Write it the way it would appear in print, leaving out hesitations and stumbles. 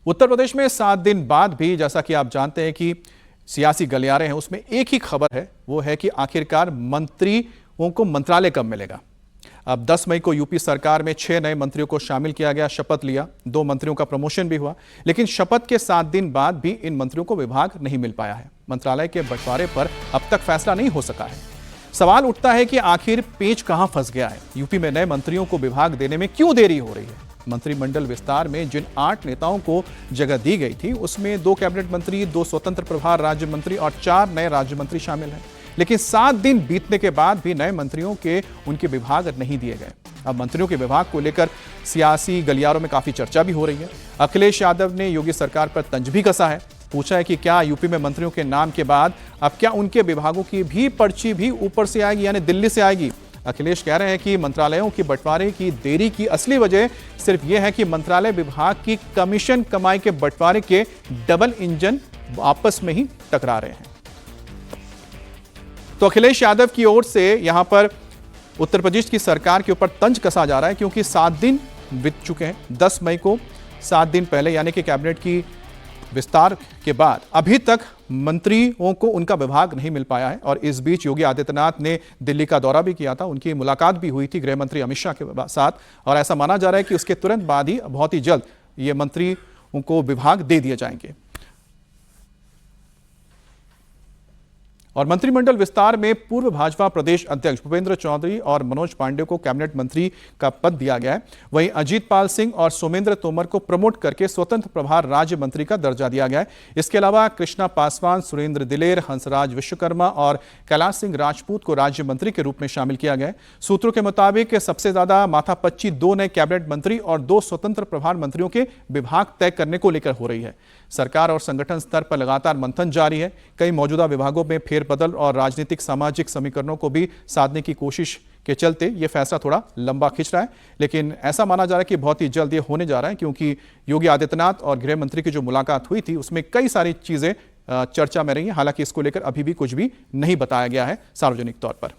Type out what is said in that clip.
उत्तर प्रदेश में 7 दिन बाद भी जैसा कि आप जानते हैं कि सियासी गलियारे हैं, उसमें एक ही खबर है, वो है कि आखिरकार मंत्रियों को मंत्रालय कब मिलेगा। अब 10 मई को यूपी सरकार में 6 नए मंत्रियों को शामिल किया गया, शपथ लिया, 2 मंत्रियों का प्रमोशन भी हुआ, लेकिन शपथ के 7 दिन बाद भी इन मंत्रियों को विभाग नहीं मिल पाया है। मंत्रालय के बंटवारे पर अब तक फैसला नहीं हो सका है। सवाल उठता है कि आखिर पेंच कहां फंस गया है। यूपी में नए मंत्रियों को विभाग देने में क्यों देरी हो रही है। मंत्रिमंडल विस्तार में जिन 8 नेताओं को जगह दी गई थी, उसमें 2 कैबिनेट मंत्री, 2 स्वतंत्र प्रभार राज्य मंत्री और 4 नए राज्य मंत्री शामिल हैं। लेकिन 7 दिन बीतने के बाद भी नए मंत्रियों के उनके विभाग नहीं दिए गए। अब मंत्रियों के विभाग को लेकर सियासी गलियारों में काफी चर्चा भी हो रही है। अखिलेश यादव ने योगी सरकार पर तंज भी कसा है, पूछा है कि क्या यूपी में मंत्रियों के नाम के बाद अब क्या उनके विभागों की भी पर्ची भी ऊपर से आएगी, यानी दिल्ली से आएगी। अखिलेश कह रहे हैं कि मंत्रालयों की बंटवारे की देरी की असली वजह सिर्फ यह है कि मंत्रालय विभाग की कमीशन कमाई के बंटवारे के डबल इंजन आपस में ही टकरा रहे हैं। तो अखिलेश यादव की ओर से यहां पर उत्तर प्रदेश की सरकार के ऊपर तंज कसा जा रहा है, क्योंकि 7 दिन बीत चुके हैं। 10 मई को 7 दिन पहले, यानी कि कैबिनेट की विस्तार के बाद अभी तक मंत्रियों को उनका विभाग नहीं मिल पाया है। और इस बीच योगी आदित्यनाथ ने दिल्ली का दौरा भी किया था, उनकी मुलाकात भी हुई थी गृह मंत्री अमित शाह के साथ, और ऐसा माना जा रहा है कि उसके तुरंत बाद ही बहुत ही जल्द ये मंत्रियों को विभाग दे दिए जाएंगे। और मंत्रिमंडल विस्तार में पूर्व भाजपा प्रदेश अध्यक्ष भूपेंद्र चौधरी और मनोज पांडे को कैबिनेट मंत्री का पद दिया गया है। वहीं अजीत पाल सिंह और सोमेंद्र तोमर को प्रमोट करके स्वतंत्र प्रभार राज्य मंत्री का दर्जा दिया गया है। इसके अलावा कृष्णा पासवान, सुरेंद्र दिलेर, हंसराज विश्वकर्मा और कैलाश सिंह राजपूत को राज्य मंत्री के रूप में शामिल किया गया है। सूत्रों के मुताबिक सबसे ज्यादा माथापच्ची 2 नए कैबिनेट मंत्री और 2 स्वतंत्र प्रभार मंत्रियों के विभाग तय करने को लेकर हो रही है। सरकार और संगठन स्तर पर लगातार मंथन जारी है। कई मौजूदा विभागों में फेरबदल और राजनीतिक सामाजिक समीकरणों को भी साधने की कोशिश के चलते यह फैसला थोड़ा लंबा खिंच रहा है, लेकिन ऐसा माना जा रहा है कि बहुत ही जल्द ये होने जा रहा है, क्योंकि योगी आदित्यनाथ और गृह मंत्री की जो मुलाकात हुई थी उसमें कई सारी चीजें चर्चा में रही हैं। हालांकि इसको लेकर अभी भी कुछ भी नहीं बताया गया है सार्वजनिक तौर पर।